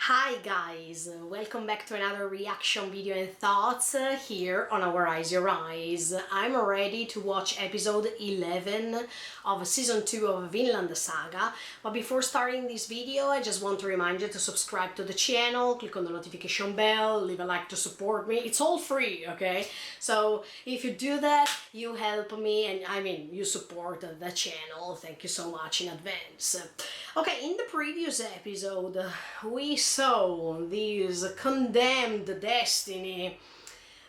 Hi guys, welcome back to another reaction video and thoughts here on Our Eyes Your Eyes. I'm ready to watch episode 11 of season 2 of Vinland Saga, but before starting this video I just want to remind you to subscribe to the channel, click on the notification bell, leave a like to support me. It's all free, okay? So if you do that, you help me and you support the channel. Thank you so much in advance. Okay, in the previous episode we saw this condemned destiny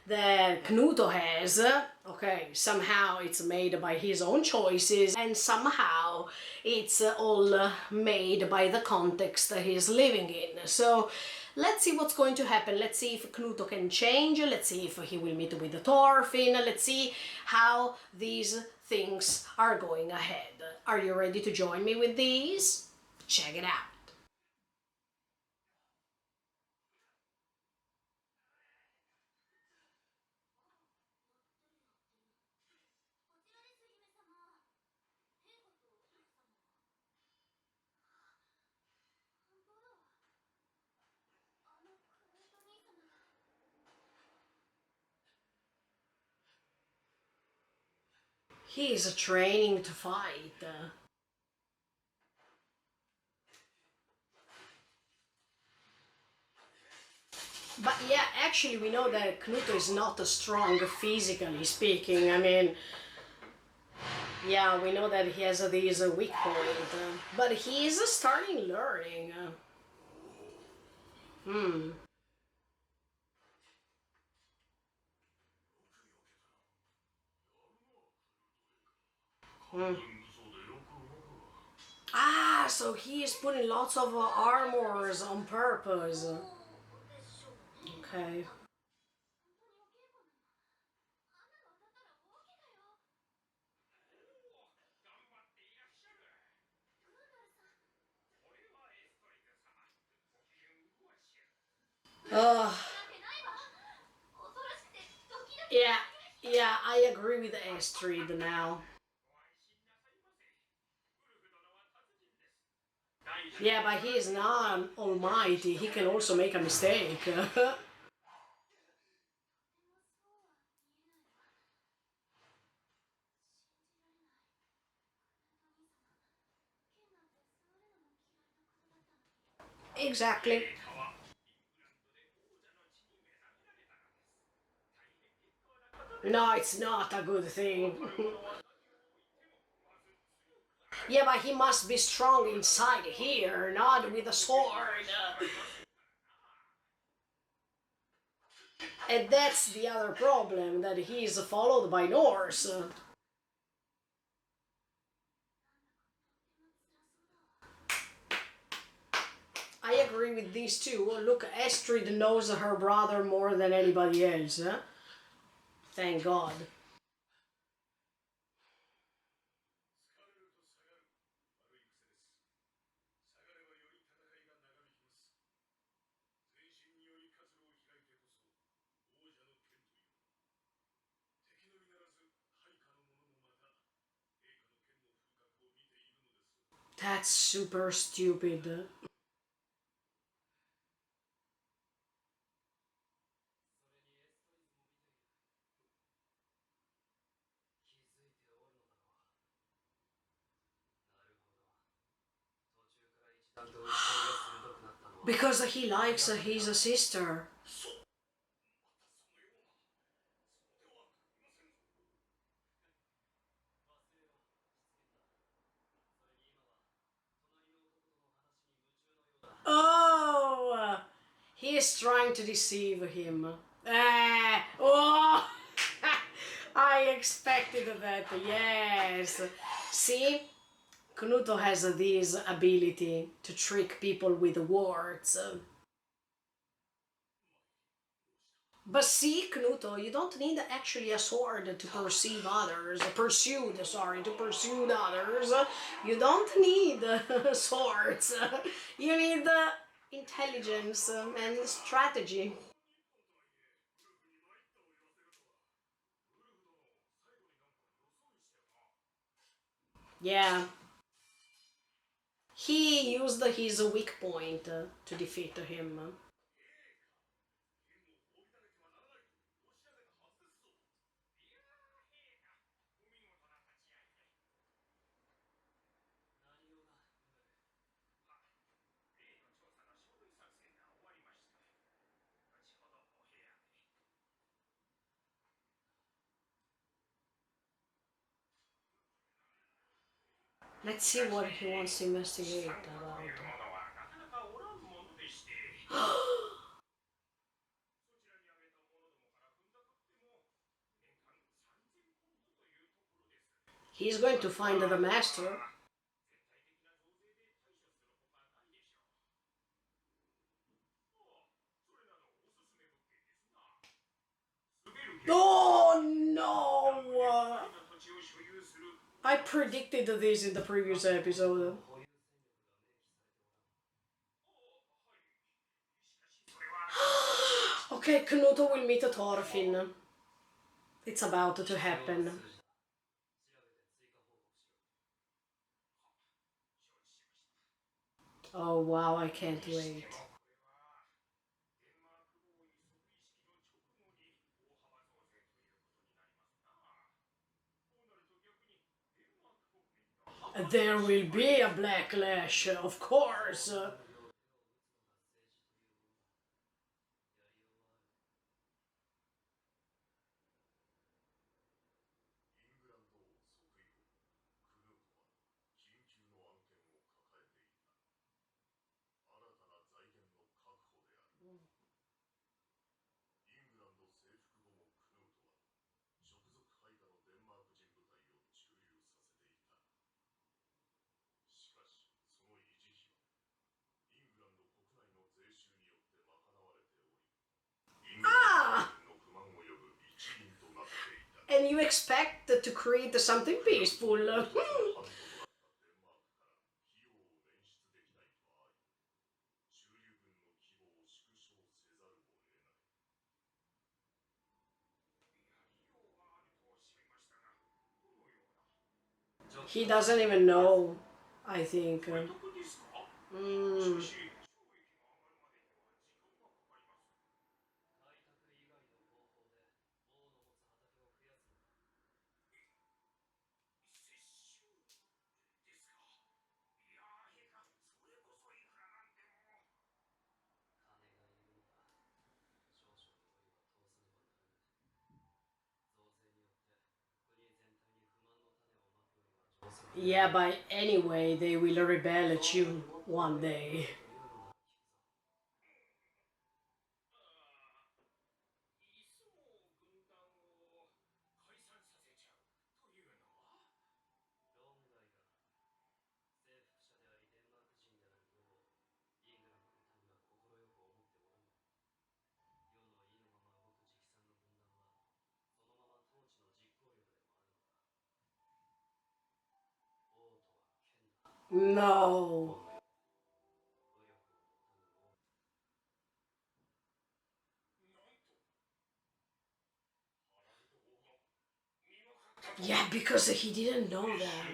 that Knuto has. Okay, somehow it's made by his own choices and somehow it's all made by the context that he's living in. So let's see what's going to happen. Let's see if Knuto can change. Let's see if he will meet with Thorfinn. Let's see how these things are going ahead. Are you ready to join me with these? Check it out. He is training to fight. But yeah, actually we know that Knuto is not strong physically speaking. Yeah, we know that he has this weak point. But he is starting learning. Hmm. Hmm. Ah, so he is putting lots of armors on purpose. Okay. Uh, yeah, yeah, I agree with Astrid now. Yeah, but he is not almighty. He can also make a mistake. Exactly. No, it's not a good thing. Yeah, but he must be strong inside here, not with a sword. And that's the other problem, that he is followed by Norse. I agree with these two. Look, Astrid knows her brother more than anybody else. Thank God. That's super stupid. Because he likes his sister. Oh! He is trying to deceive him. Oh! I expected that, yes. See? Knuto has this ability to trick people with words. But see, Knuto, you don't need actually a sword to perceive others. To pursue others. You don't need swords. You need intelligence and strategy. Yeah. He used his weak point to defeat him. Let's see what he wants to investigate about. He's going to find the master. Oh no! I predicted this in the previous episode. Okay, Knuto will meet Thorfinn. It's about to happen. Oh wow, I can't wait. There will be a backlash, of course. Ah! And you expect to create something peaceful. He doesn't even know, I think. Mm. Yeah, but anyway, they will rebel at you one day. No. Yeah, because he didn't know that.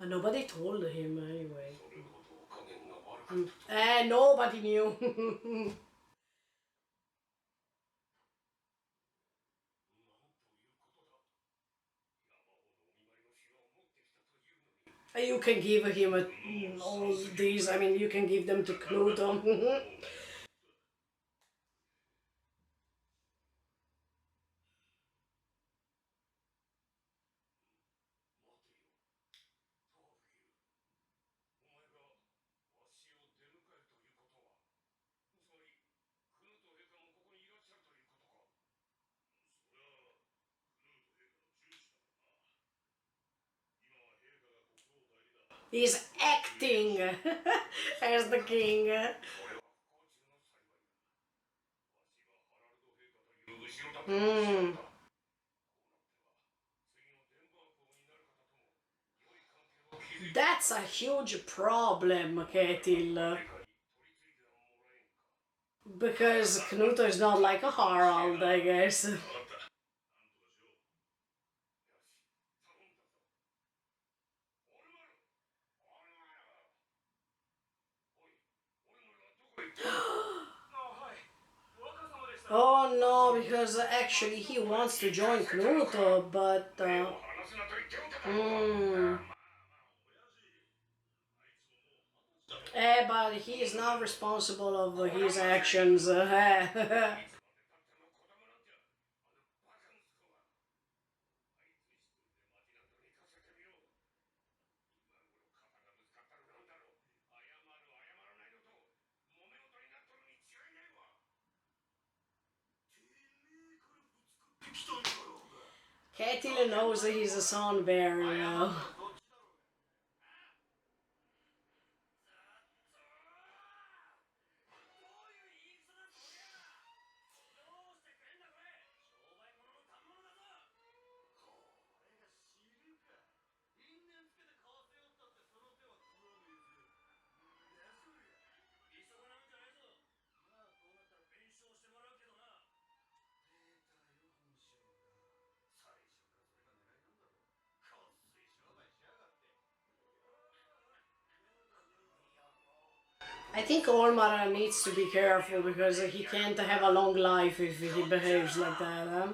And nobody told him anyway. Nobody knew. You can give him all these, I mean, you can give them to Knut. He's acting as the king. Mm. That's a huge problem, Ketil. Because Knuto is not like a Harald, I guess. Oh no, because actually he wants to join Knuto, but... but he is not responsible of his actions. Ketil knows that he's a son bear, you know. I think Olmar needs to be careful because he can't have a long life if he behaves like that. Huh?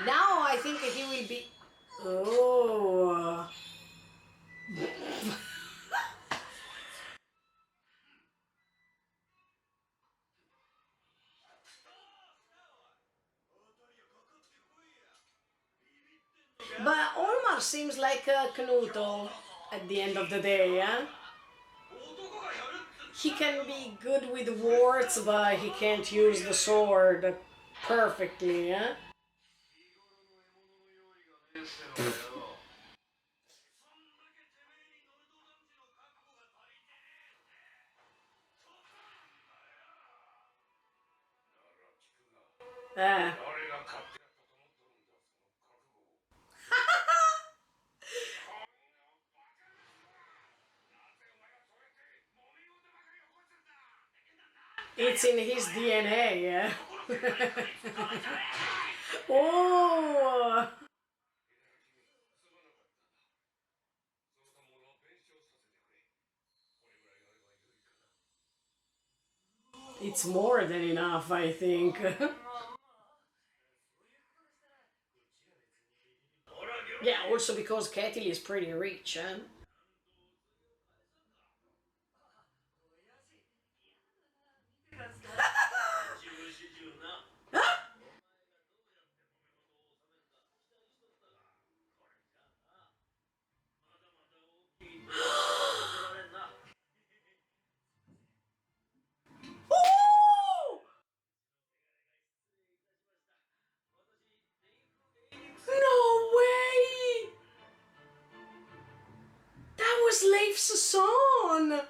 Now I think he will be... Oh... But Olmar seems like a Knuto at the end of the day, yeah? He can be good with words, but he can't use the sword perfectly, yeah? Ah. It's in his DNA, yeah? Oh! It's more than enough, I think. Yeah, also because Ketil is pretty rich, huh? Oh! No way! That was Leif's son!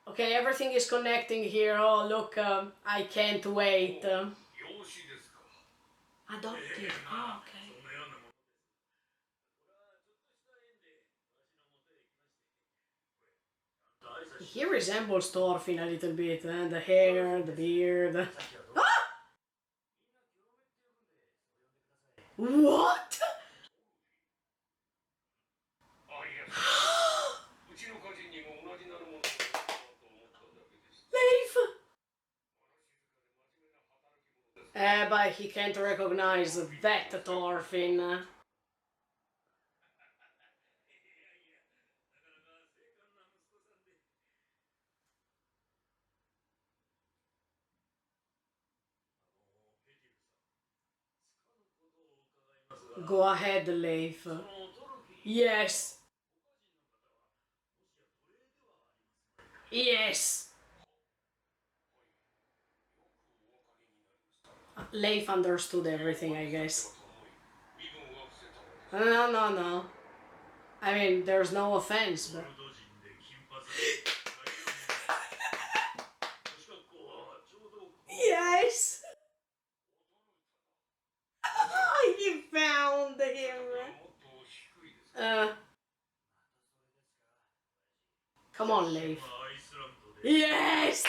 Okay, everything is connecting here. Oh, look, I can't wait. Adopted. Oh, okay. He resembles Thorfinn a little bit, the hair, the beard. Ah! What? Leif! But he can't recognize that Thorfinn. Go ahead, Leif. Yes. Yes. Leif understood everything, I guess. No, no, no. I mean, there's no offense, but... Yes! He found him. Uh, come on, Leif. Yes!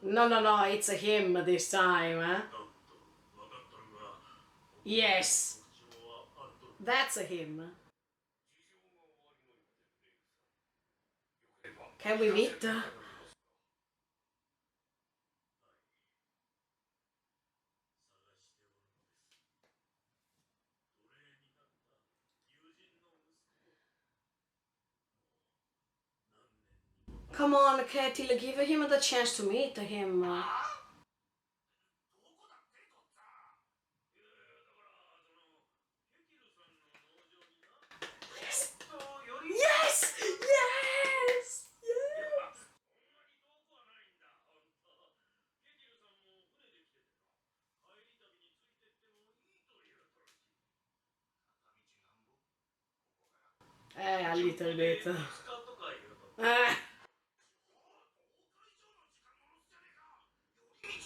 No, no, no, it's a him this time, huh? Yes, that's a him. Can we meet? Come on, Ketil, give him the chance to meet him. Yes! Yes! Yes! Yes! A little bit.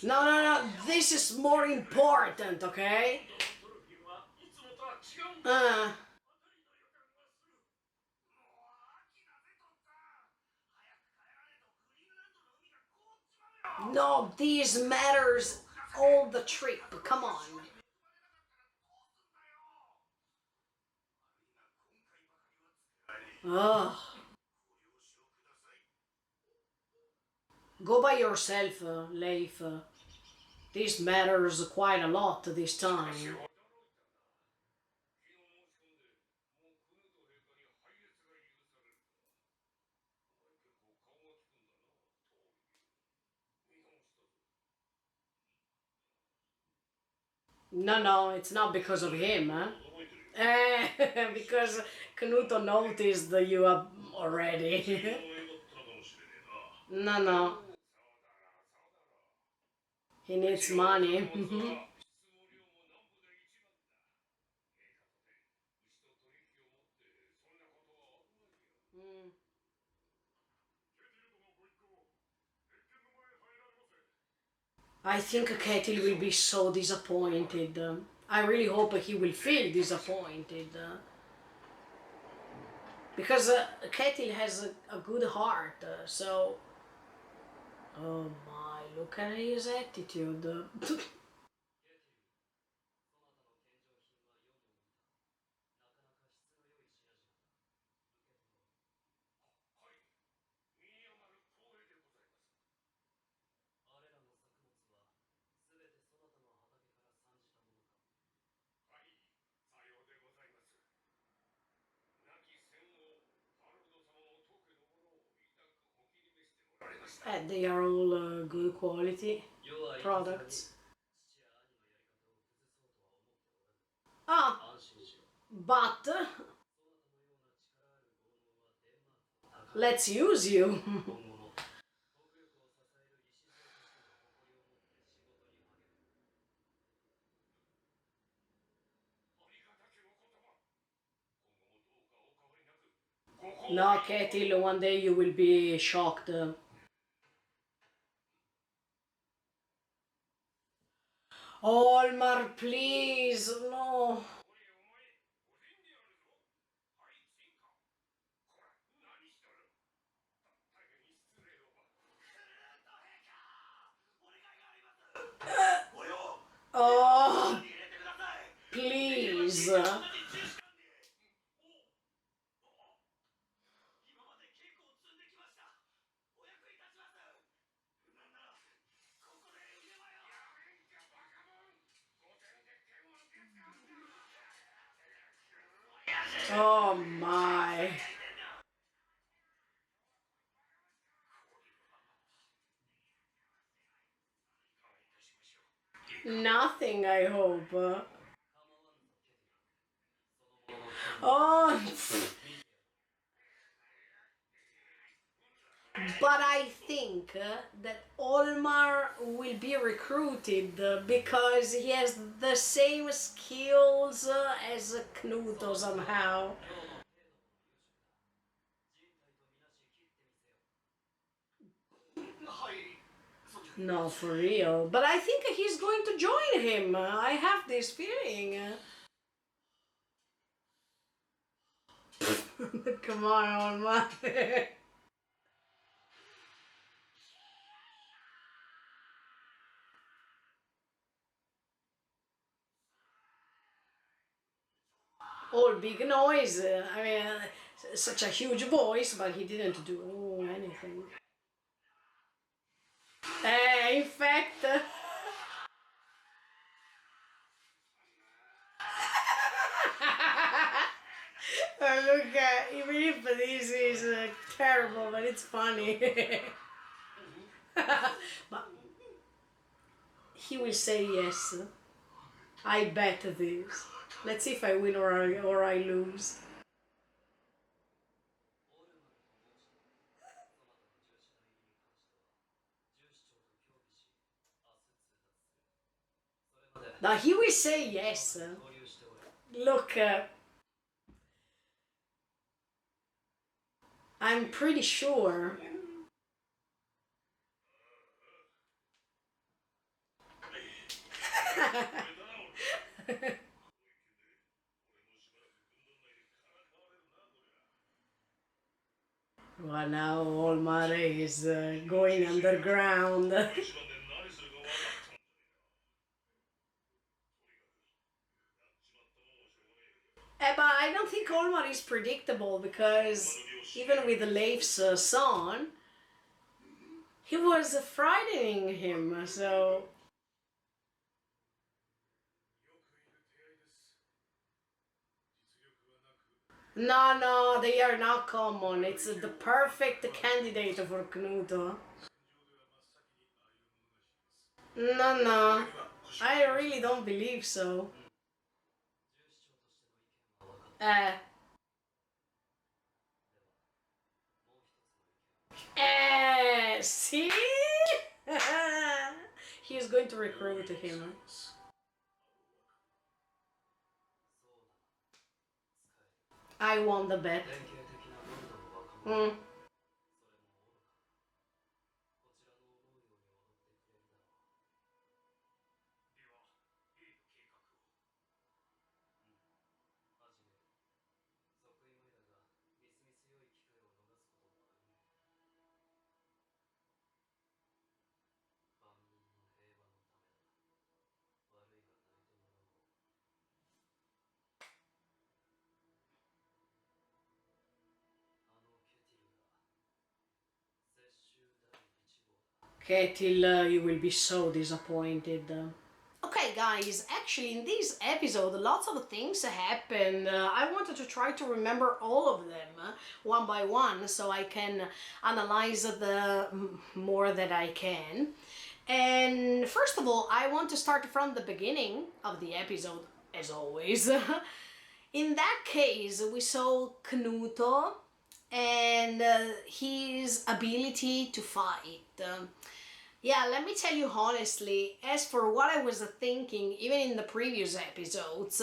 No, no, no, this is more important, okay? Uh, no, these matters all the trip, come on. Ugh. Go by yourself, Leif. This matters quite a lot this time. No, no, it's not because of him, huh? Because Knuto noticed you already. No, no. He needs money. I think Ketil will be so disappointed. I really hope he will feel disappointed. Because Ketil has a good heart, so... Oh my, look at his attitude. They are all good quality products. Ah, but let's use you. No, Ketil, one day you will be shocked. Olmar, please, no. Oh, please. Oh my. Nothing, I hope. Oh, But I think that Olmar will be recruited because he has the same skills as Knuto somehow. No, for real. But I think he's going to join him. I have this feeling. Come on, Olmar. All big noise. I mean, such a huge voice, but he didn't do anything. In fact, look, even if this is terrible, but it's funny. But he will say yes. I bet this. Let's see if I win or I lose. Now he will say yes. Look, I'm pretty sure. Well, now Olmar is going underground. But I don't think Olmar is predictable because even with Leif's son, he was frightening him. So no, no, they are not common. It's the perfect candidate for Knuto. No, no, I really don't believe so. Uh, see? He is going to recruit him. I won the bet. Mm. Ketil, you will be so disappointed. Okay, guys, actually, in this episode, lots of things happen. I wanted to try to remember all of them one by one so I can analyze the more that I can. And first of all, I want to start from the beginning of the episode, as always. In that case, we saw Knuto and his ability to fight. Yeah, let me tell you honestly, as for what I was thinking, even in the previous episodes,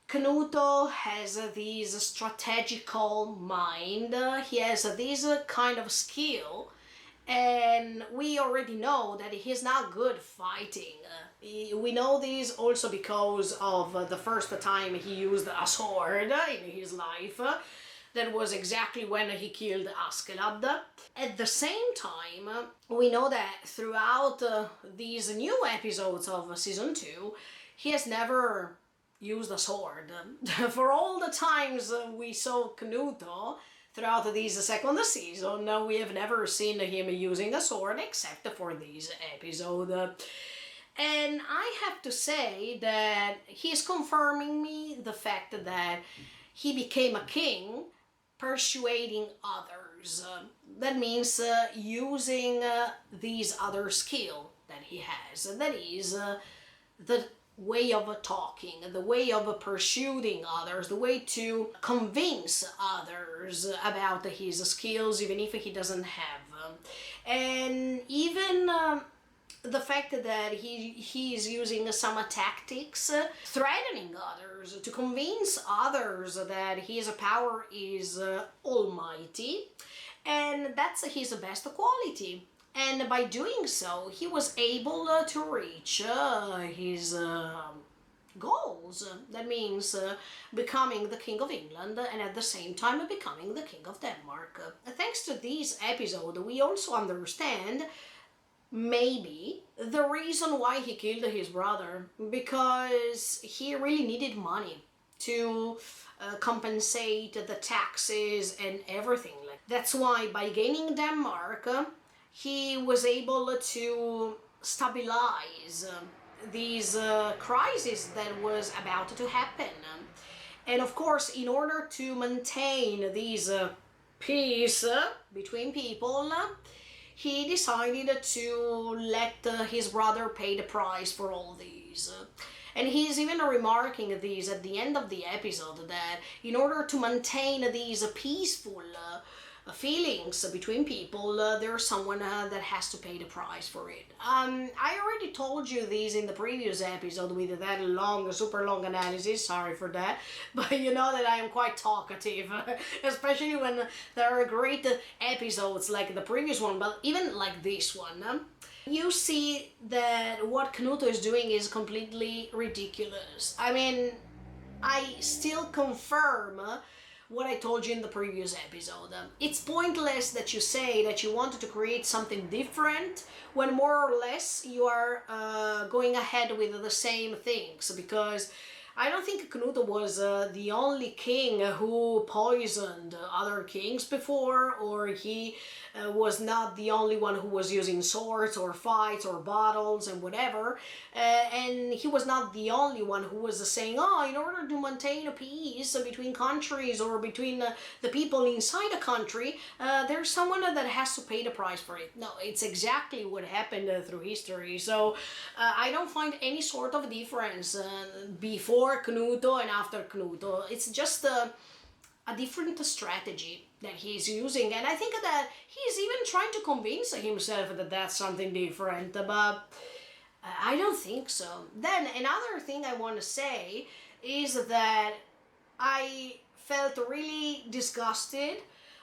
Knuto has this strategical mind, he has this kind of skill, and we already know that he's not good fighting. We know this also because of the first time he used a sword in his life. That was exactly when he killed Askeladd. At the same time, we know that throughout these new episodes of season 2, he has never used a sword. For all the times we saw Knuto throughout this second season, we have never seen him using a sword except for this episode. And I have to say that he's confirming me the fact that he became a king persuading others. That means using these other skill that he has. That is the way of talking, the way of pursuing others, the way to convince others about his skills, even if he doesn't have them. And even the fact that he is using some tactics, threatening others to convince others that his power is almighty, and that's his best quality. And by doing so, he was able to reach his goals. That means becoming the King of England and at the same time becoming the King of Denmark. Thanks to this episode, we also understand maybe the reason why he killed his brother, because he really needed money to compensate the taxes and everything. That's why by gaining Denmark, he was able to stabilize these crisis that was about to happen. And of course, in order to maintain these peace between people, he decided to let his brother pay the price for all these. And he's even remarking these at the end of the episode, that in order to maintain these peaceful feelings between people, there's someone that has to pay the price for it. I already told you this in the previous episode with that long, super long analysis, sorry for that, but you know that I am quite talkative, especially when there are great episodes like the previous one, but even like this one. You see that what Knut is doing is completely ridiculous. I mean, I still confirm what I told you in the previous episode. It's pointless that you say that you wanted to create something different when more or less you are going ahead with the same things, because I don't think Knut was the only king who poisoned other kings before, or he was not the only one who was using swords or fights or battles and whatever, and he was not the only one who was saying, oh, in order to maintain a peace between countries or between the people inside a country, there's someone that has to pay the price for it. No, it's exactly what happened through history. So I don't find any sort of difference before Knuto and after Knuto. It's just a different strategy that he's using, and I think that he's even trying to convince himself that that's something different, but I don't think so. Then another thing I want to say is that I felt really disgusted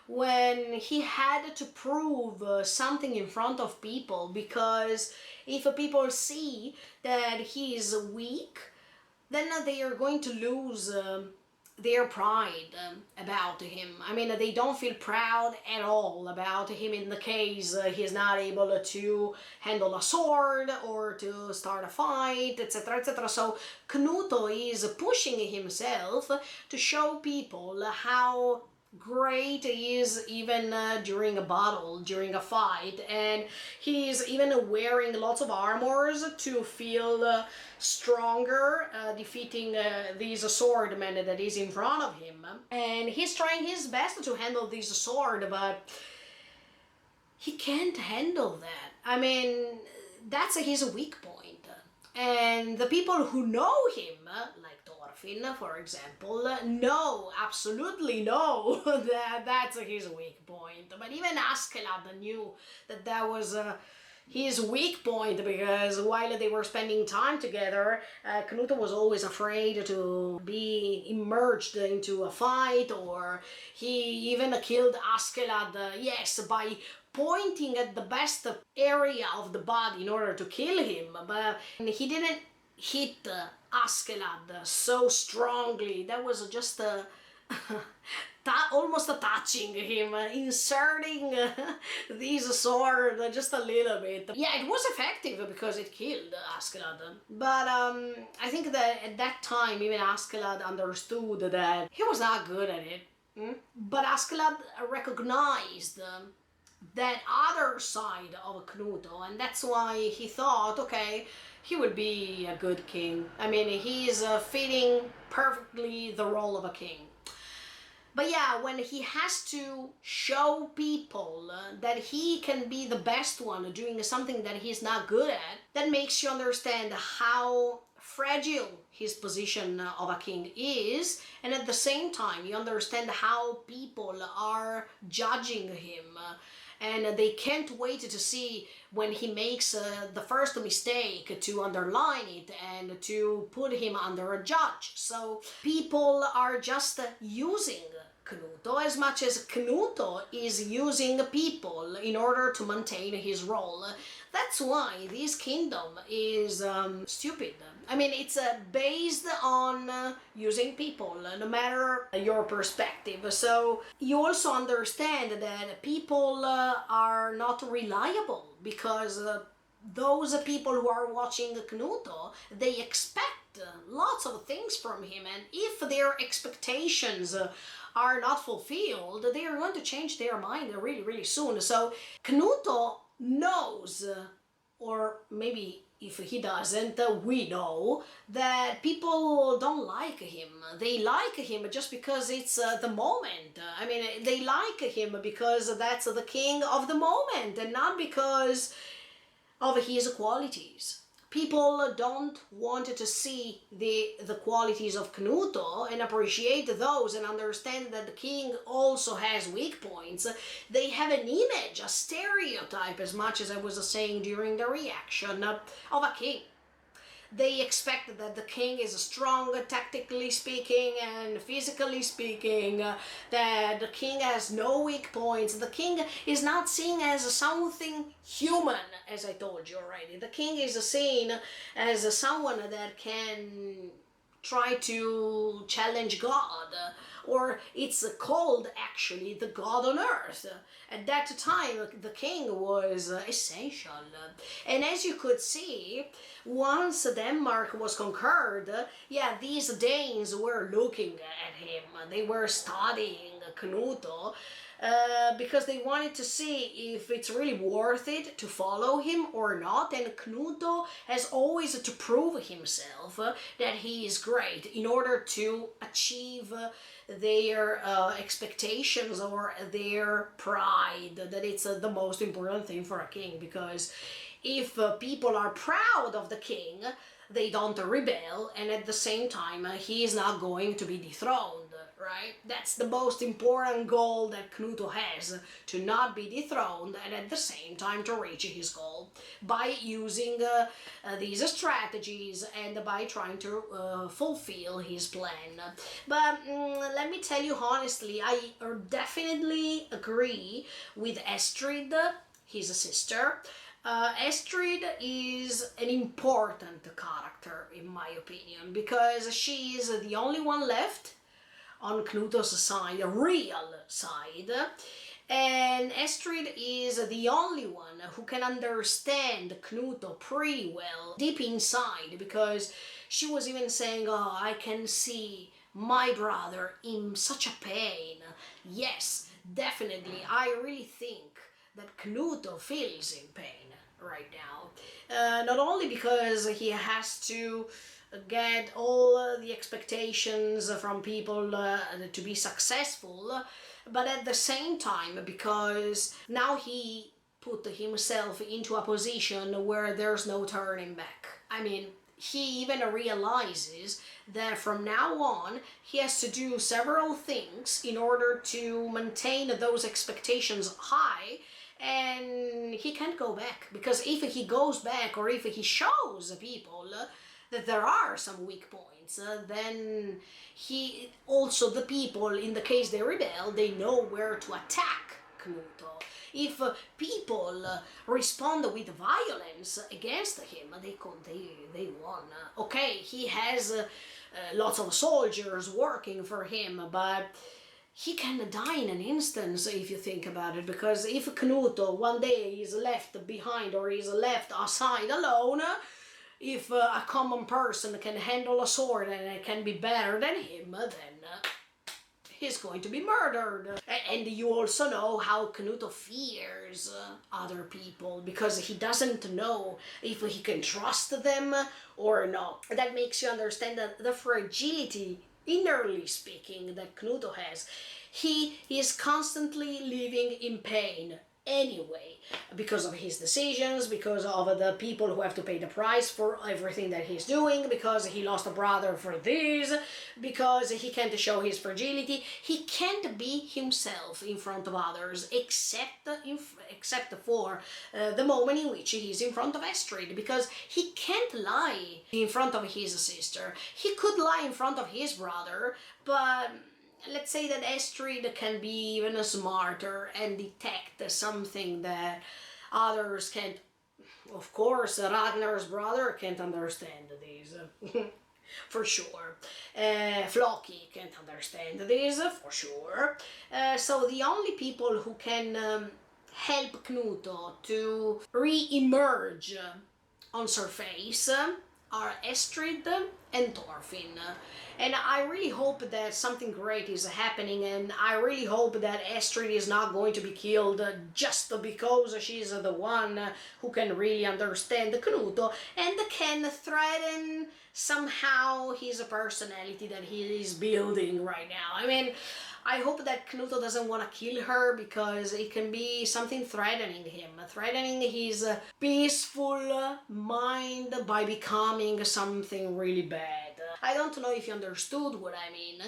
when he had to prove something in front of people, because if people see that he is weak, then they are going to lose their pride about him. I mean, they don't feel proud at all about him in the case he's not able to handle a sword or to start a fight, etc., etc. So Knuto is pushing himself to show people how great he is even during a battle, during a fight, and he's even wearing lots of armors to feel stronger, defeating this swordman that is in front of him. And he's trying his best to handle this sword, but he can't handle that. I mean, that's his weak point. And the people who know him, like Thorfinn, for example, absolutely know that that's his weak point. But even Askeladd knew that that was his weak point, because while they were spending time together, Knut was always afraid to be immersed into a fight, or he even killed Askeladd, yes, by pointing at the best area of the body in order to kill him, but he didn't hit Askeladd so strongly. That was just almost touching him, inserting this sword just a little bit. Yeah, it was effective because it killed Askeladd. But I think that at that time even Askeladd understood that he was not good at it. But Askeladd recognized that other side of Knuto, and that's why he thought, okay, he would be a good king. I mean, he is fitting perfectly the role of a king. But yeah, when he has to show people that he can be the best one doing something that he's not good at, that makes you understand how fragile his position of a king is, and at the same time you understand how people are judging him, and they can't wait to see when he makes the first mistake to underline it and to put him under a judge. So people are just using Knuto as much as Knuto is using people in order to maintain his role. That's why this kingdom is stupid. I mean, it's based on using people, no matter your perspective. So you also understand that people are not reliable, because those people who are watching Knuto, they expect lots of things from him, and if their expectations are not fulfilled, they are going to change their mind really, really soon. So Knuto knows, or maybe if he doesn't, we know that people don't like him. They like him just because it's the moment. I mean, they like him because that's the king of the moment, and not because of his qualities. People don't want to see the qualities of Knuto and appreciate those and understand that the king also has weak points. They have an image, a stereotype, as much as I was saying during the reaction, of a king. They expect that the king is strong tactically speaking and physically speaking, that the king has no weak points. The king is not seen as something human, as I told you already. The king is seen as someone that can try to challenge God, or it's called actually the God on earth. At that time, the king was essential. And as you could see, once Denmark was conquered, these Danes were looking at him. They were studying Knuto, because they wanted to see if it's really worth it to follow him or not. And Knuto has always to prove himself that he is great in order to achieve their expectations or their pride, that it's the most important thing for a king. Because if people are proud of the king, they don't rebel, and at the same time he is not going to be dethroned, right? That's the most important goal that Knuto has, to not be dethroned and at the same time to reach his goal by using these strategies and by trying to fulfill his plan. But let me tell you honestly, I definitely agree with Estrid, his sister. Estrid is an important character in my opinion, because she is the only one left on Knuto's side, a real side, and Estrid is the only one who can understand Knuto pretty well deep inside, because she was even saying, oh, I can see my brother in such a pain. Yes, definitely, I really think that Knuto feels in pain right now. Not only because he has to get all the expectations from people to be successful, but at the same time because now he put himself into a position where there's no turning back. I mean, he even realizes that from now on he has to do several things in order to maintain those expectations high, and he can't go back, because if he goes back or if he shows people that there are some weak points, then he also, the people, in the case they rebel, they know where to attack Knuto. If people respond with violence against him, they won. Okay, he has lots of soldiers working for him, but he can die in an instant if you think about it, because if Knuto one day is left behind or is left aside alone, if a common person can handle a sword and it can be better than him, then he's going to be murdered. And you also know how Knuto fears other people, because he doesn't know if he can trust them or not. That makes you understand that the fragility, innerly speaking, that Knuto has. He is constantly living in pain anyway, because of his decisions, because of the people who have to pay the price for everything that he's doing, because he lost a brother for this, because he can't show his fragility. He can't be himself in front of others, except for the moment in which he's in front of Astrid, because he can't lie in front of his sister. He could lie in front of his brother, but let's say that Astrid can be even smarter and detect something that others can't. Of course, Ragnar's brother can't understand this. For sure. Floki can't understand this, for sure. So the only people who can help Knuto to re-emerge on surface are Astrid and Thorfinn. And I really hope that something great is happening, and I really hope that Astrid is not going to be killed just because she's the one who can really understand Knuto and can threaten somehow his personality that he is building right now. I mean, I hope that Knuto doesn't want to kill her, because it can be something threatening him, threatening his peaceful mind by becoming something really bad. I don't know if you understood what I mean,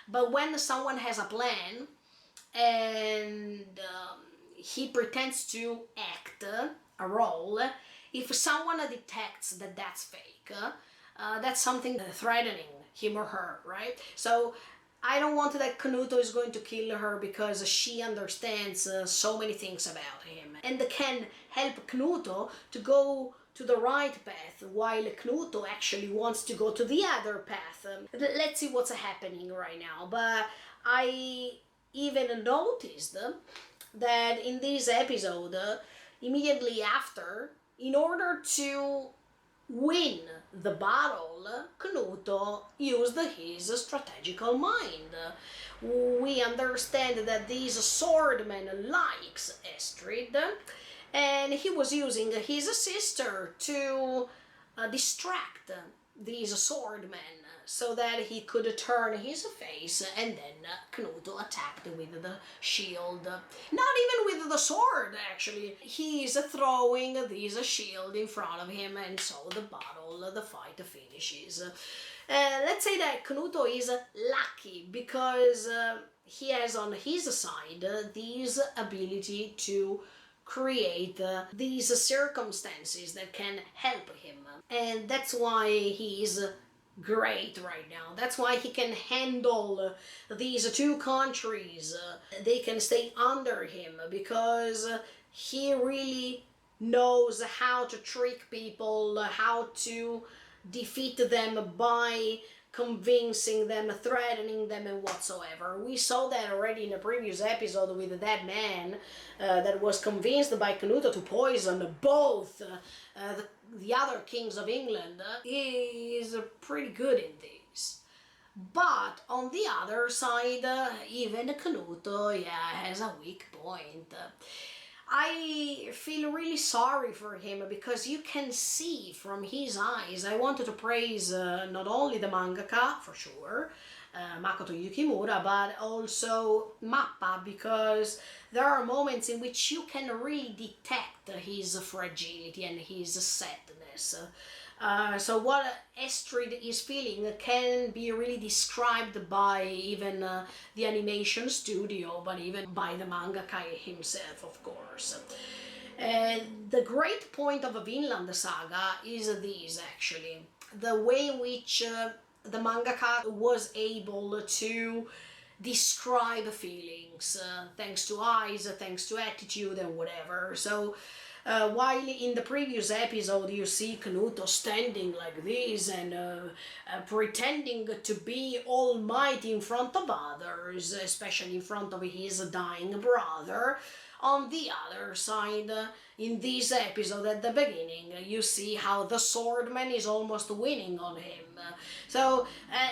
but when someone has a plan and he pretends to act a role, if someone detects that that's fake, that's something threatening him or her, right? So I don't want that Knuto is going to kill her because she understands so many things about him and can help Knuto to go to the right path, while Knuto actually wants to go to the other path. Let's see what's happening right now. But I even noticed that in this episode, immediately after, in order to win the battle, Knuto used his strategical mind. We understand that this swordman likes Astrid, and he was using his sister to distract this swordman so that he could turn his face, and then Knuto attacked with the shield. Not even with the sword, actually. He is throwing this shield in front of him, and so the fight finishes. Let's say that Knuto is lucky because he has on his side this ability to create these circumstances that can help him, and that's why he is great right now. That's why he can handle these two countries. They can stay under him because he really knows how to trick people, how to defeat them by convincing them, threatening them, and whatsoever. We saw that already in a previous episode with that man that was convinced by Knuto to poison both the other kings of England. He is pretty good in this. But on the other side, even Knuto, has a weak point. I feel really sorry for him because you can see from his eyes. I wanted to praise not only the mangaka, for sure, Makoto Yukimura, but also Mappa, because there are moments in which you can really detect his fragility and his sadness. So what Astrid is feeling can be really described by even the animation studio, but even by the mangaka himself, of course. The great point of Vinland Saga is this, actually. The way in which the mangaka was able to describe feelings, thanks to eyes, thanks to attitude and whatever. So while in the previous episode you see Knuto standing like this and pretending to be almighty in front of others, especially in front of his dying brother, on the other side, in this episode at the beginning, you see how the swordman is almost winning on him. So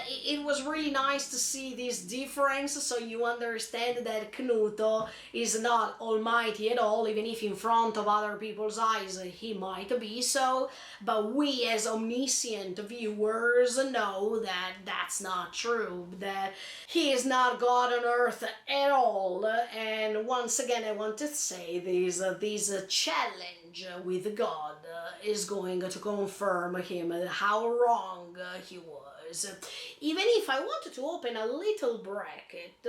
it was really nice to see this difference, so you understand that Knuto is not almighty at all, even if in front of other people's eyes he might be so, but we as omniscient viewers know that that's not true, that he is not God on earth at all. And once again I want want to say this challenge with God is going to confirm him how wrong he was. Even if I wanted to open a little bracket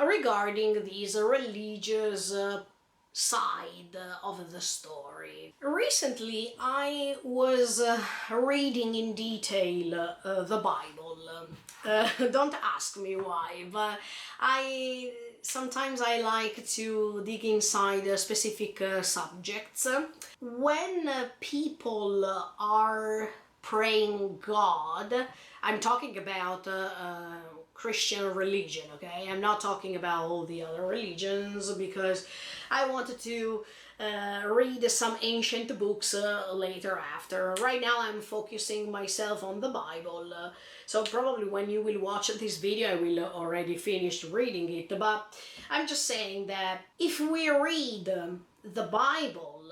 regarding this religious side of the story. Recently, I was reading in detail the Bible. Don't ask me why, but sometimes I like to dig inside specific subjects. When people are praying God, I'm talking about Christian religion, okay? I'm not talking about all the other religions because I wanted to read some ancient books later after. Right now I'm focusing myself on the Bible, so probably when you will watch this video I will already finish reading it, but I'm just saying that if we read the Bible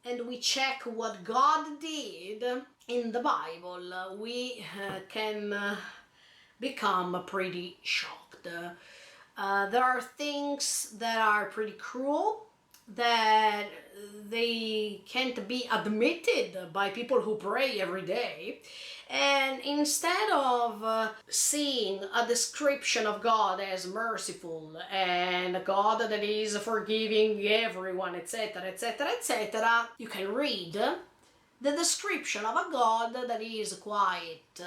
and we check what God did in the Bible, we can become pretty shocked. There are things that are pretty cruel, that they can't be admitted by people who pray every day. And instead of seeing a description of God as merciful and a God that is forgiving everyone, etc., etc., etc., you can read the description of a God that is quite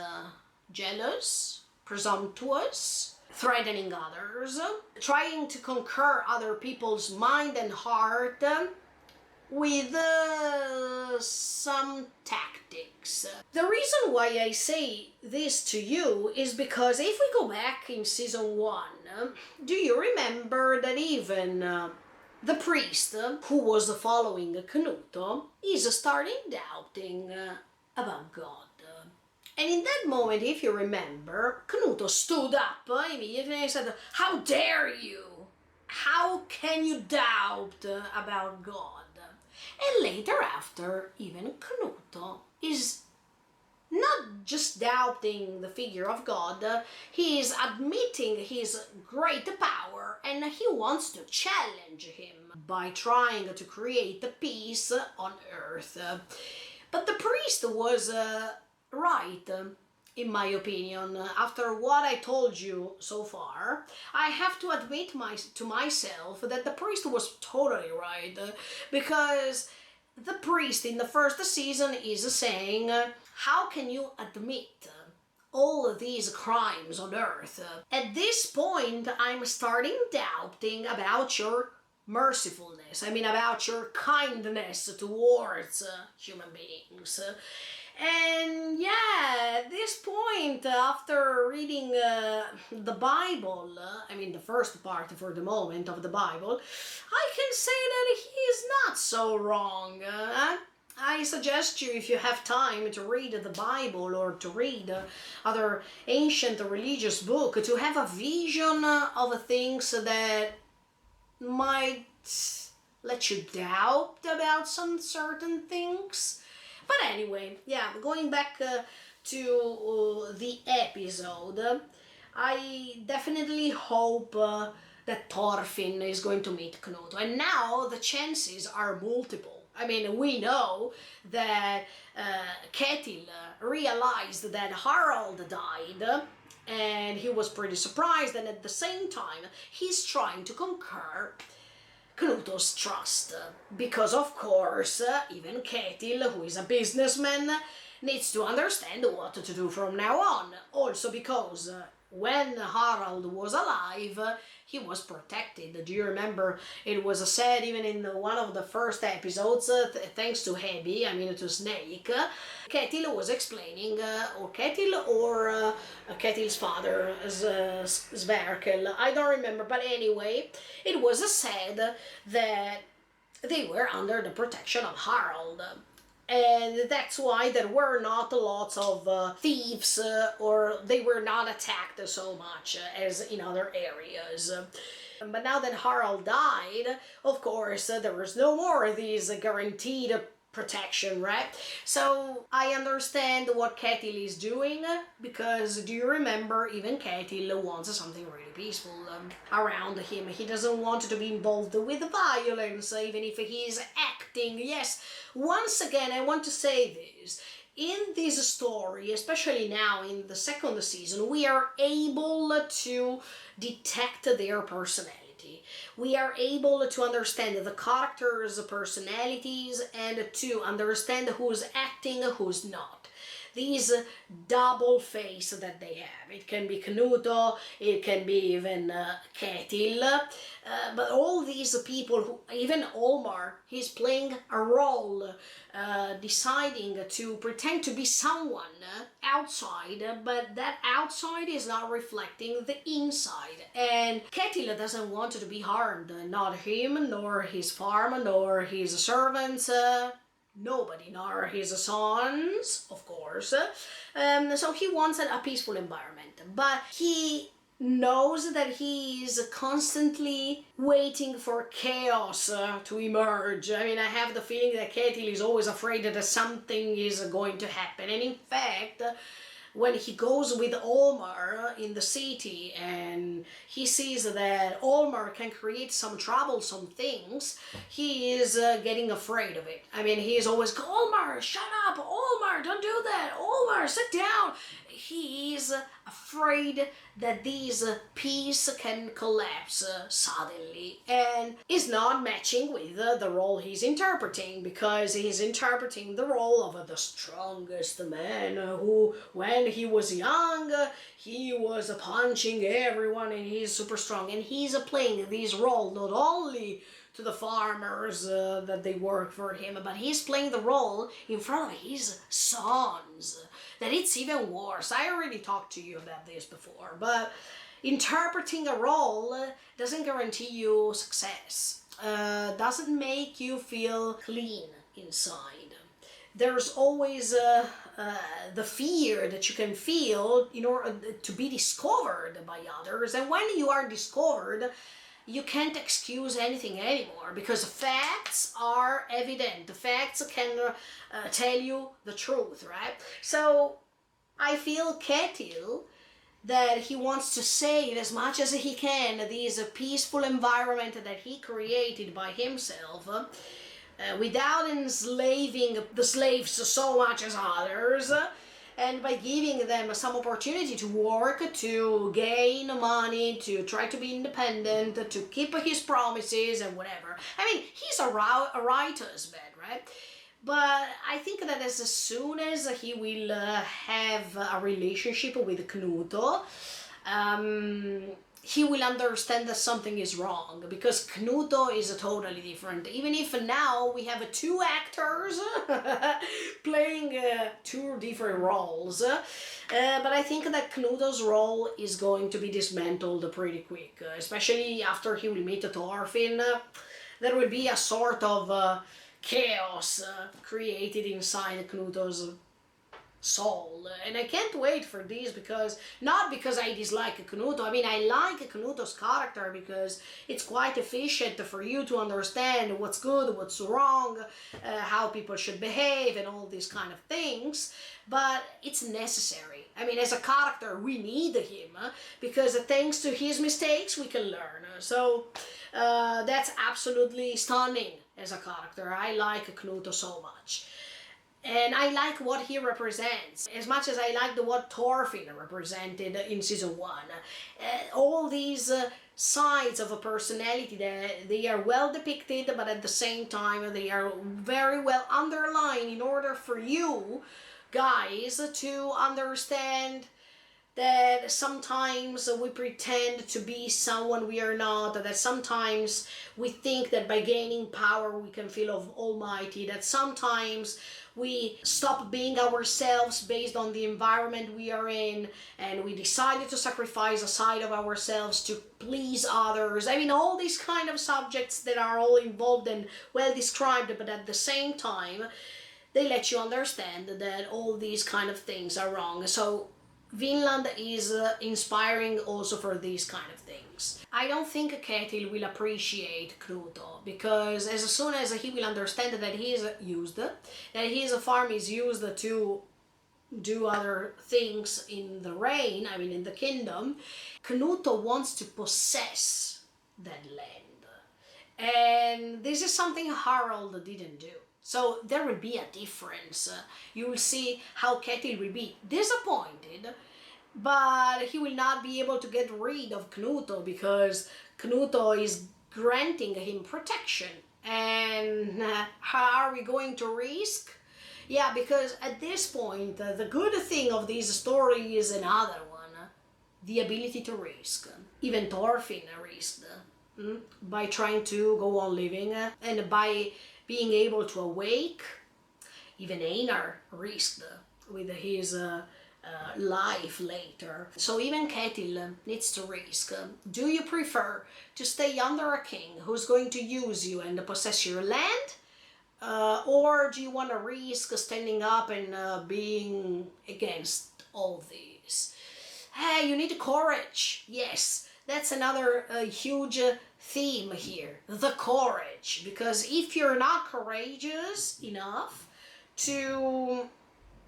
jealous, presumptuous, threatening others, trying to conquer other people's mind and heart with some tactics. The reason why I say this to you is because if we go back in season 1, do you remember that even the priest who was following Knut is starting doubting about God? And in that moment, if you remember, Knut stood up immediately and said, "How dare you? How can you doubt about God?" And later after, even Knut is not just doubting the figure of God, he is admitting his great power and he wants to challenge him by trying to create peace on earth. But the priest was right, in my opinion. After what I told you so far, I have to admit to myself that the priest was totally right, because the priest in the first season is saying, how can you admit all these crimes on earth? At this point, I'm starting doubting about your mercifulness, about your kindness towards human beings. And yeah, at this point, after reading the Bible, the first part for the moment of the Bible, I can say that he is not so wrong. I suggest you, if you have time to read the Bible or to read other ancient religious book, to have a vision of things that might let you doubt about some certain things. But anyway, yeah, going back to the episode, I definitely hope that Thorfinn is going to meet Knut. And now the chances are multiple. We know that Ketil realized that Harald died, and he was pretty surprised, and at the same time, he's trying to conquer Knut's trust, because of course, even Ketil, who is a businessman, needs to understand what to do from now on. Also because when Harald was alive, he was protected. Do you remember? It was said even in one of the first episodes, thanks to Hebi, to Snake, Ketil was explaining, or Ketil or Ketil's father, Sverkel, I don't remember, but anyway, it was said that they were under the protection of Harald. And that's why there were not lots of thieves, or they were not attacked so much as in other areas. But now that Harald died, of course, there was no more of these guaranteed protection, right? So I understand what Ketil is doing, because do you remember, even Ketil wants something really peaceful around him. He doesn't want to be involved with violence, even if he's acting. Yes, once again, I want to say this. In this story, especially now in the second season, we are able to detect their personality. We are able to understand the characters' personalities and to understand who's acting, who's not. These double face that they have. It can be Knuto, it can be even Ketil, but all these people, even Olmar, he's playing a role, deciding to pretend to be someone outside, but that outside is not reflecting the inside. And Ketil doesn't want to be harmed, not him, nor his farm, nor his servants, nobody, nor his sons, of course. So he wants a peaceful environment, but he knows that he is constantly waiting for chaos to emerge. I mean, I have the feeling that Ketil is always afraid that something is going to happen, and in fact, when he goes with Olmar in the city and he sees that Olmar can create some troublesome things, he is getting afraid of it. I mean, he is always, Olmar, shut up! Olmar, don't do that! Olmar, sit down! He is afraid that this peace can collapse suddenly, and is not matching with the role he's interpreting, because he's interpreting the role of the strongest man who, when he was young, he was punching everyone and he's super strong, and he's playing this role not only to the farmers that they work for him, but he's playing the role in front of his sons. That it's even worse. I already talked to you about this before, but interpreting a role doesn't guarantee you success, doesn't make you feel clean inside. There's always the fear that you can feel in order to be discovered by others, and when you are discovered, you can't excuse anything anymore, because facts are evident. The facts can tell you the truth, right? So I feel Ketil, that he wants to save as much as he can this peaceful environment that he created by himself, without enslaving the slaves so much as others, and by giving them some opportunity to work, to gain money, to try to be independent, to keep his promises and whatever. I mean, he's a writer's man, right? But I think that as soon as he will have a relationship with Knuto, he will understand that something is wrong, because Knuto is totally different. Even if now we have two actors playing two different roles, but I think that Knuto's role is going to be dismantled pretty quick, especially after he will meet Thorfinn. There will be a sort of chaos created inside Knuto's soul, and I can't wait for this, because not because I dislike Knuto. I mean, I like Knuto's character because it's quite efficient for you to understand what's good, what's wrong, how people should behave and all these kind of things, but it's necessary. I mean, as a character we need him, because thanks to his mistakes we can learn. So that's absolutely stunning as a character. I like Knuto so much. And I like what he represents, as much as I liked what Thorfinn represented in season 1. All these sides of a personality, that they are well depicted, but at the same time they are very well underlined in order for you guys to understand that sometimes we pretend to be someone we are not, that sometimes we think that by gaining power we can feel almighty, that sometimes we stop being ourselves based on the environment we are in, and we decided to sacrifice a side of ourselves to please others. I mean, all these kind of subjects that are all involved and well described, but at the same time they let you understand that all these kind of things are wrong. So Vinland is inspiring also for these kind of things. I don't think Ketil will appreciate Knuto, because as soon as he will understand that he is used, that his farm is used to do other things in the reign, I mean in the kingdom, Knuto wants to possess that land. And this is something Harald didn't do. So there will be a difference. You will see how Ketil will be disappointed, but he will not be able to get rid of Knuto because Knuto is granting him protection. And how are we going to risk? Yeah, because at this point, the good thing of this story is another one, the ability to risk. Even Thorfinn risked by trying to go on living, and by being able to awake. Even Einar risked with his life later. So even Ketil needs to risk. Do you prefer to stay under a king who's going to use you and possess your land? Or do you want to risk standing up and being against all these? Hey, you need courage. Yes, that's another huge theme here. The courage. Because if you're not courageous enough to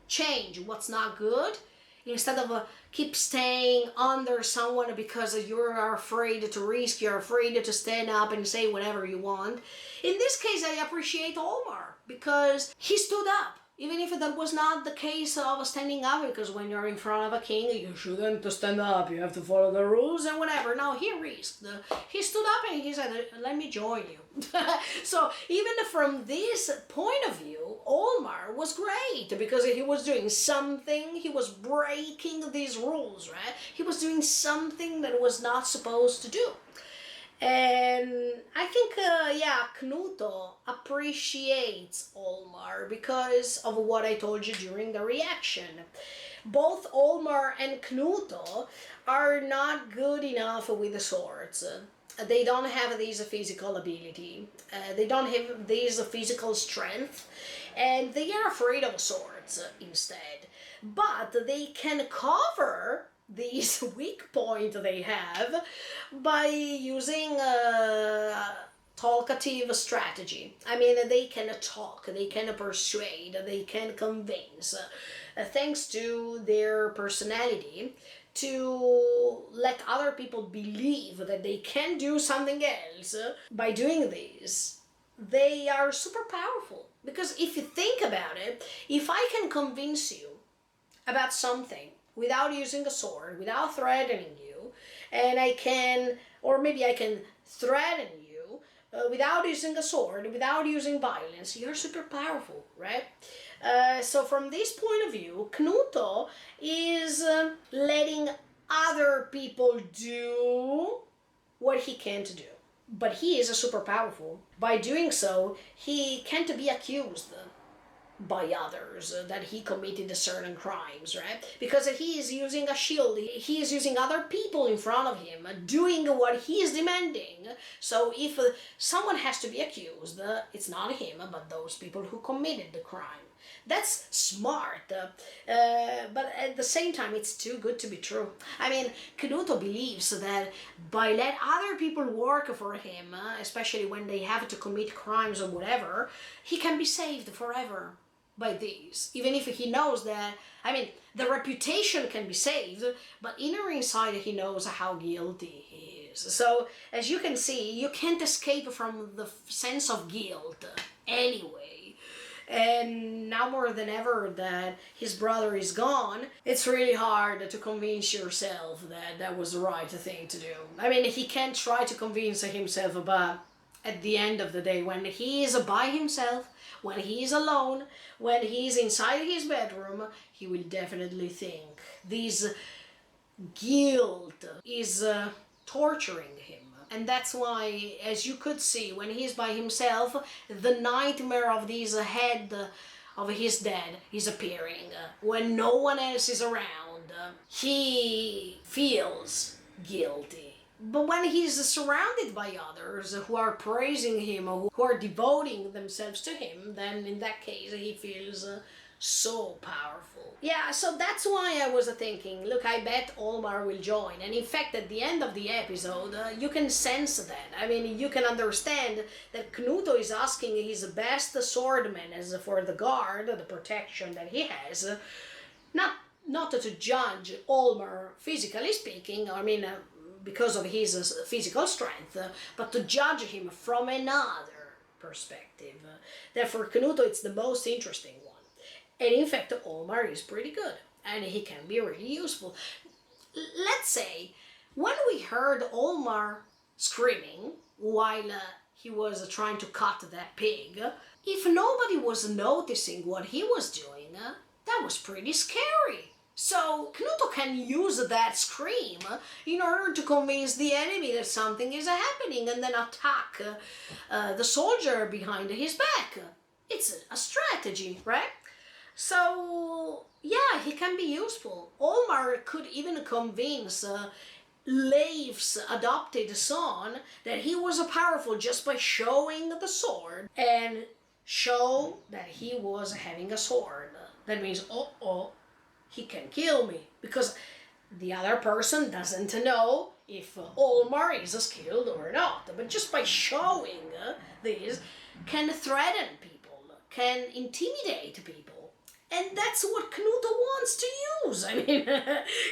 change what's not good, instead of keep staying under someone because you're afraid to risk, you're afraid to stand up and say whatever you want. In this case, I appreciate Olmar because he stood up. Even if that was not the case of standing up, because when you're in front of a king, you shouldn't stand up, you have to follow the rules and whatever. No, he risked. He stood up and he said, let me join you. So even from this point of view, Olmar was great because he was doing something, he was breaking these rules, right? He was doing something that was not supposed to do. And I think, Knuto appreciates Olmar because of what I told you during the reaction. Both Olmar and Knuto are not good enough with the swords. They don't have this physical ability. They don't have this physical strength. And they are afraid of swords instead. But they can cover this weak point they have by using talkative strategy. I mean, they can talk, they can persuade, they can convince, thanks to their personality, to let other people believe that they can do something else. By doing this, they are super powerful. Because if you think about it, if I can convince you about something without using a sword, without threatening you, and I can, or maybe I can threaten you without using a sword, without using violence, you're super powerful, right? So from this point of view, Knuto is letting other people do what he can't do. But he is super powerful. By doing so, he can't be accused by others that he committed certain crimes, right? Because he is using a shield, he is using other people in front of him doing what he is demanding. So if someone has to be accused, it's not him, but those people who committed the crime. That's smart, but at the same time it's too good to be true. I mean, Knuto believes that by let other people work for him, especially when they have to commit crimes or whatever, he can be saved forever by these. Even if he knows that, I mean, the reputation can be saved, but inner inside he knows how guilty he is. So, as you can see, you can't escape from the sense of guilt anyway. And now more than ever that his brother is gone, it's really hard to convince yourself that that was the right thing to do. I mean, he can try to convince himself, but at the end of the day, when he is by himself, when he is alone, when he is inside his bedroom, he will definitely think this guilt is torturing him. And that's why, as you could see, when he's by himself, the nightmare of this head of his dad is appearing. When no one else is around, he feels guilty. But when he's surrounded by others who are praising him, or who are devoting themselves to him, then in that case he feels so powerful. Yeah, so that's why I was thinking, look, I bet Olmar will join. And in fact, at the end of the episode, you can sense that. I mean, you can understand that Knuto is asking his best swordman as for the guard, the protection that he has, not to judge Olmar physically speaking, I mean, because of his physical strength, but to judge him from another perspective. Therefore, Knuto it's the most interesting one. And in fact, Olmar is pretty good, and he can be really useful. Let's say, when we heard Olmar screaming while he was trying to cut that pig, if nobody was noticing what he was doing, that was pretty scary. So Knuto can use that scream in order to convince the enemy that something is happening and then attack the soldier behind his back. It's a strategy, right? So yeah, he can be useful. Olmar could even convince Leif's adopted son that he was powerful just by showing the sword and show that he was having a sword. That means, he can kill me, because the other person doesn't know if Olmar is skilled or not. But just by showing this, can threaten people, can intimidate people. And that's what Knuto wants to use. I mean,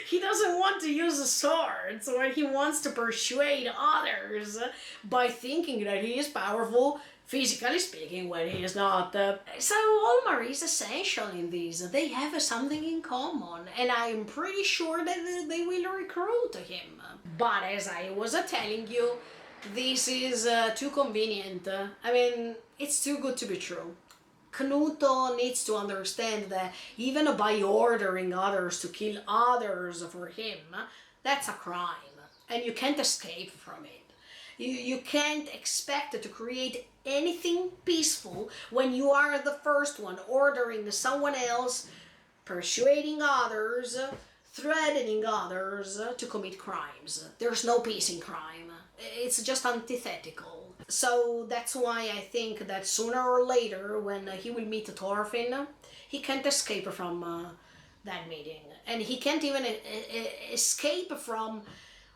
he doesn't want to use a sword, so he wants to persuade others by thinking that he is powerful, physically speaking, when he is not. So Olmar is essential in this. They have something in common, and I'm pretty sure that they will recruit him. But as I was telling you, this is too convenient. I mean, it's too good to be true. Knuto needs to understand that even by ordering others to kill others for him, that's a crime, and you can't escape from it. You can't expect to create anything peaceful when you are the first one ordering someone else, persuading others, threatening others to commit crimes. There's no peace in crime. It's just antithetical. So that's why I think that sooner or later, when he will meet Thorfinn, he can't escape from that meeting. And he can't even escape from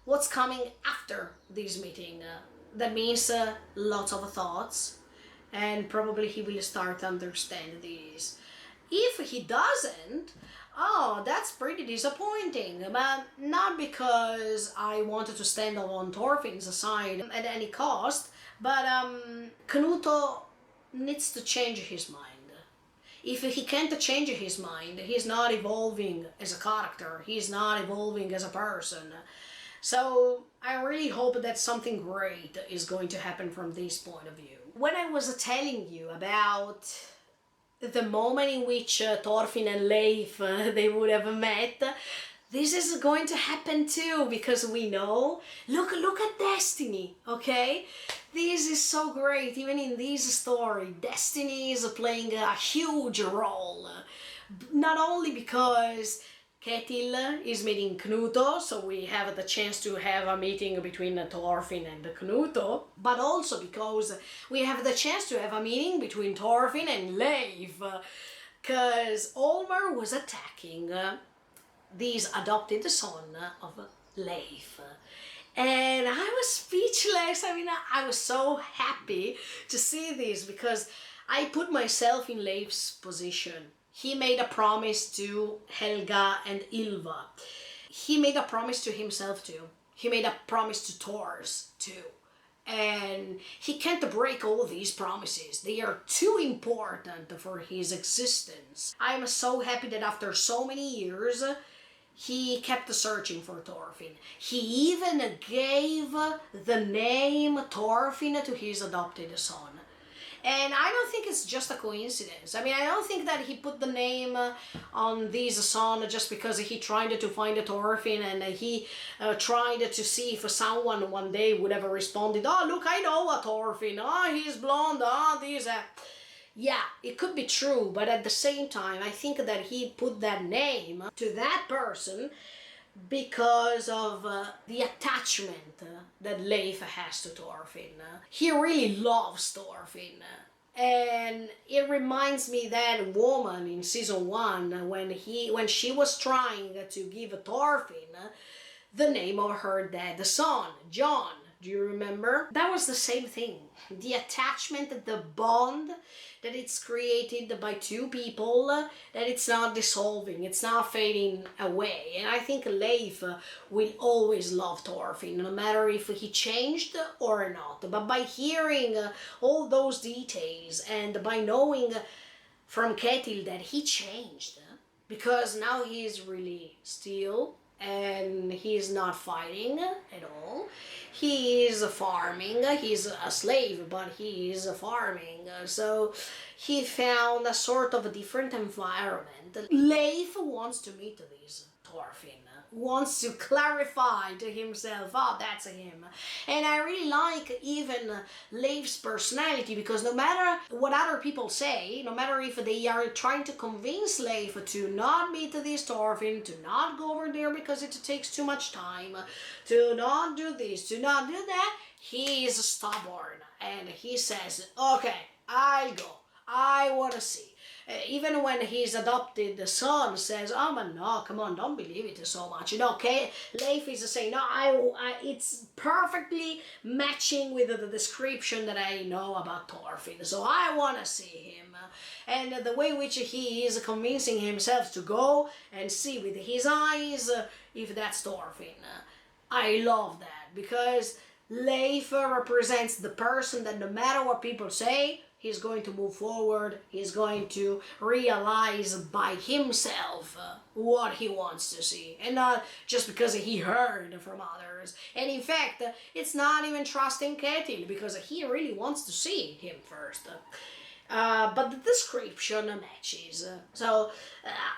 what's coming after this meeting. That means lots of thoughts, and probably he will start to understand this. If he doesn't, that's pretty disappointing, but not because I wanted to stand on Thorfinn's side at any cost, but Knuto needs to change his mind. If he can't change his mind, he's not evolving as a character, he's not evolving as a person. So I really hope that something great is going to happen from this point of view. When I was telling you about the moment in which Thorfinn and Leif they would have met, this is going to happen too, because we know, look at Destiny, okay? This is so great. Even in this story, Destiny is playing a huge role. Not only because Ketil is meeting Knuto, so we have the chance to have a meeting between Thorfinn and Knuto, but also because we have the chance to have a meeting between Thorfinn and Leif, because Olmar was attacking this adopted son of Leif. And I was speechless. I mean, I was so happy to see this, because I put myself in Leif's position. He made a promise to Helga and Ylva. He made a promise to himself too. He made a promise to Thors too. And he can't break all these promises. They are too important for his existence. I'm so happy that after so many years, he kept searching for Thorfinn. He even gave the name Thorfinn to his adopted son. And I don't think it's just a coincidence. I mean, I don't think that he put the name on this son just because he tried to find a Thorfinn, and he tried to see if someone one day would have responded, oh, look, I know a Thorfinn, he's blonde, this. Yeah, it could be true, but at the same time, I think that he put that name to that person because of the attachment that Leif has to Thorfinn. He really loves Thorfinn, And it reminds me that woman in season 1 when she was trying to give Thorfinn the name of her dead son, John. Do you remember? That was the same thing. The attachment, the bond that it's created by two people, that it's not dissolving, it's not fading away. And I think Leif will always love Thorfinn, no matter if he changed or not. But by hearing all those details and by knowing from Ketil that he changed, because now he is really still and he's not fighting at all. He is farming, he's a slave, but he is farming. So he found a sort of a different environment. Leif wants to meet this Thorfinn, wants to clarify to himself, oh, that's him. And I really like even Leif's personality, because no matter what other people say, no matter if they are trying to convince Leif to not meet this Thorfinn, to not go over there because it takes too much time, to not do this, to not do that, he is stubborn and he says, okay, I'll go, I want to see. Even when his adopted son says, oh man, no, come on, don't believe it so much. You know, okay, Leif is saying, no, it's perfectly matching with the description that I know about Thorfinn, so I want to see him. And the way which he is convincing himself to go and see with his eyes if that's Thorfinn. I love that, because Leif represents the person that no matter what people say, he's going to move forward, he's going to realize by himself what he wants to see, and not just because he heard from others. And in fact, it's not even trusting Ketil, because he really wants to see him first. But the description matches. So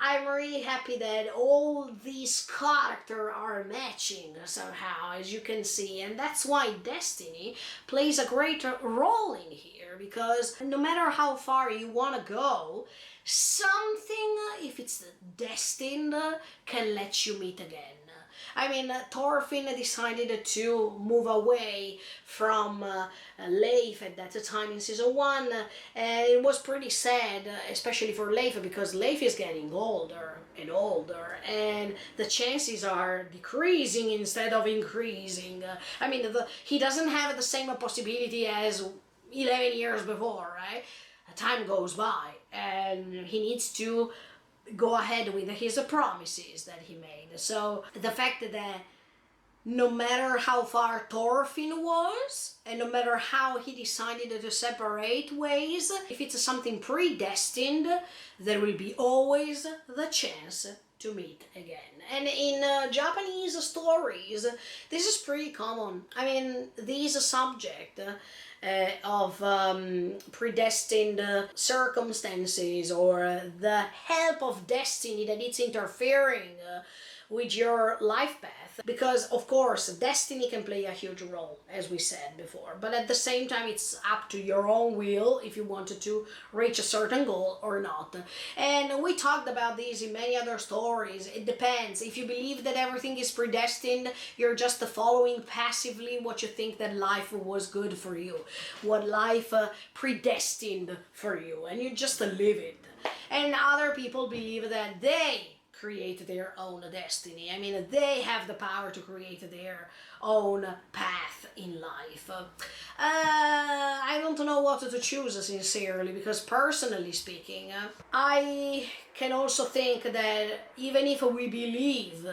I'm really happy that all these characters are matching somehow, as you can see, and that's why destiny plays a great role in here, because no matter how far you want to go, something, if it's destined, can let you meet again. I mean, Thorfinn decided to move away from Leif at that time in season 1, and it was pretty sad, especially for Leif, because Leif is getting older and older, and the chances are decreasing instead of increasing. I mean, he doesn't have the same possibility as 11 years before, right? Time goes by, and he needs to go ahead with his promises that he made. So the fact that no matter how far Thorfinn was, and no matter how he decided to separate ways, if it's something predestined, there will be always the chance to meet again. And in Japanese stories, this is pretty common. I mean, this subject of predestined circumstances, or the help of destiny that it's interfering with your life path, because of course destiny can play a huge role, as we said before, but at the same time it's up to your own will if you wanted to reach a certain goal or not. And we talked about this in many other stories. It depends. If you believe that everything is predestined, you're just following passively what you think that life was good for you, what life predestined for you, and you just live it. And other people believe that they create their own destiny. I mean, they have the power to create their own path in life. I don't know what to choose, sincerely, because personally speaking, I can also think that even if we believe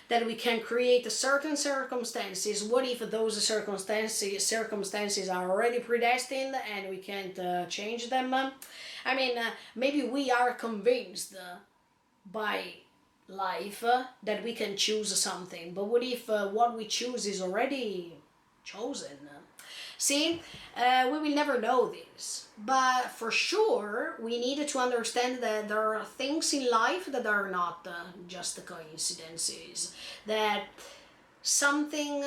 that we can create certain circumstances, what if those circumstances are already predestined and we can't change them? I mean, maybe we are convinced by life that we can choose something, but what if what we choose is already chosen? See, we will never know this, but for sure we need to understand that there are things in life that are not just coincidences, that something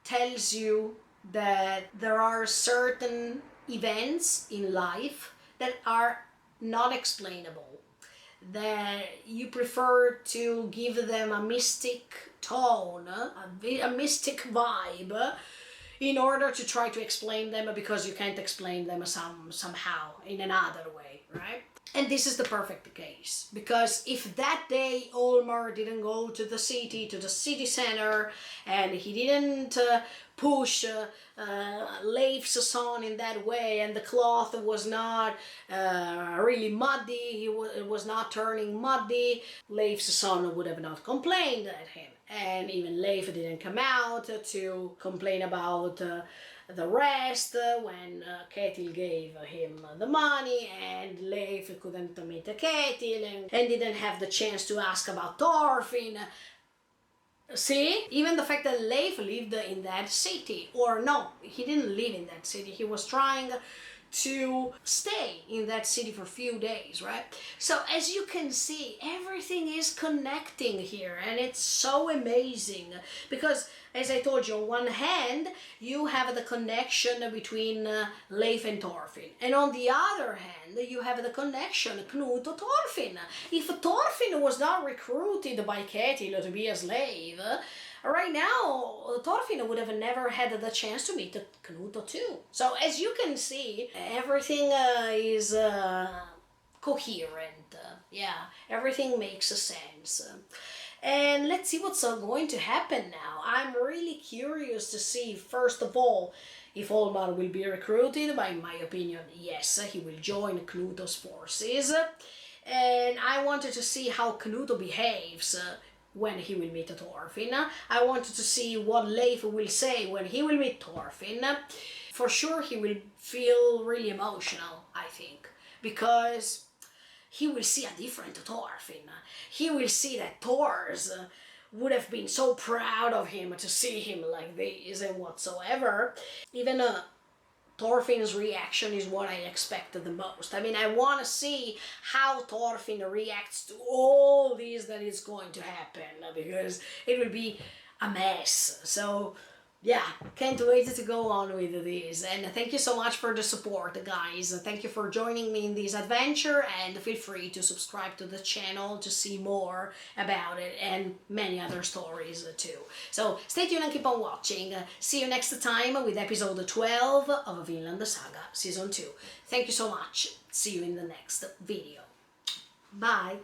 tells you that there are certain events in life that are not explainable, that you prefer to give them a mystic tone, a mystic vibe, in order to try to explain them, because you can't explain them somehow in another way, right? And this is the perfect case, because if that day Olmar didn't go to the city center, and he didn't push Leif's son in that way, and the cloth was not really muddy, it was not turning muddy, Leif's son would have not complained at him. And even Leif didn't come out to complain about the rest when Ketil gave him the money, and Leif couldn't meet Ketil and didn't have the chance to ask about Thorfinn. See? Even the fact that Leif lived in that city, or no, he didn't live in that city, he was trying to stay in that city for a few days, right? So as you can see, everything is connecting here, and it's so amazing, because as I told you, on one hand you have the connection between Leif and Thorfinn, and on the other hand you have the connection Knut to Thorfinn. If Thorfinn was not recruited by Ketil to be a slave, right now Thorfinn would have never had the chance to meet Knut too. So as you can see, everything is coherent. Yeah, everything makes sense. And let's see what's going to happen now. I'm really curious to see, first of all, if Olmar will be recruited. But in my opinion, yes, he will join Knut's forces. And I wanted to see how Knut behaves when he will meet Thorfinn. I wanted to see what Leif will say when he will meet Thorfinn. For sure he will feel really emotional, I think, because he will see a different Thorfinn. He will see that Thors would have been so proud of him to see him like this and whatsoever. Even Thorfinn's reaction is what I expected the most. I mean, I want to see how Thorfinn reacts to all this that is going to happen, because it will be a mess. So yeah, can't wait to go on with this. And thank you so much for the support, guys. Thank you for joining me in this adventure, and feel free to subscribe to the channel to see more about it and many other stories too. So stay tuned and keep on watching. See you next time with episode 12 of Vinland Saga Season 2. Thank you so much. See you in the next video. Bye.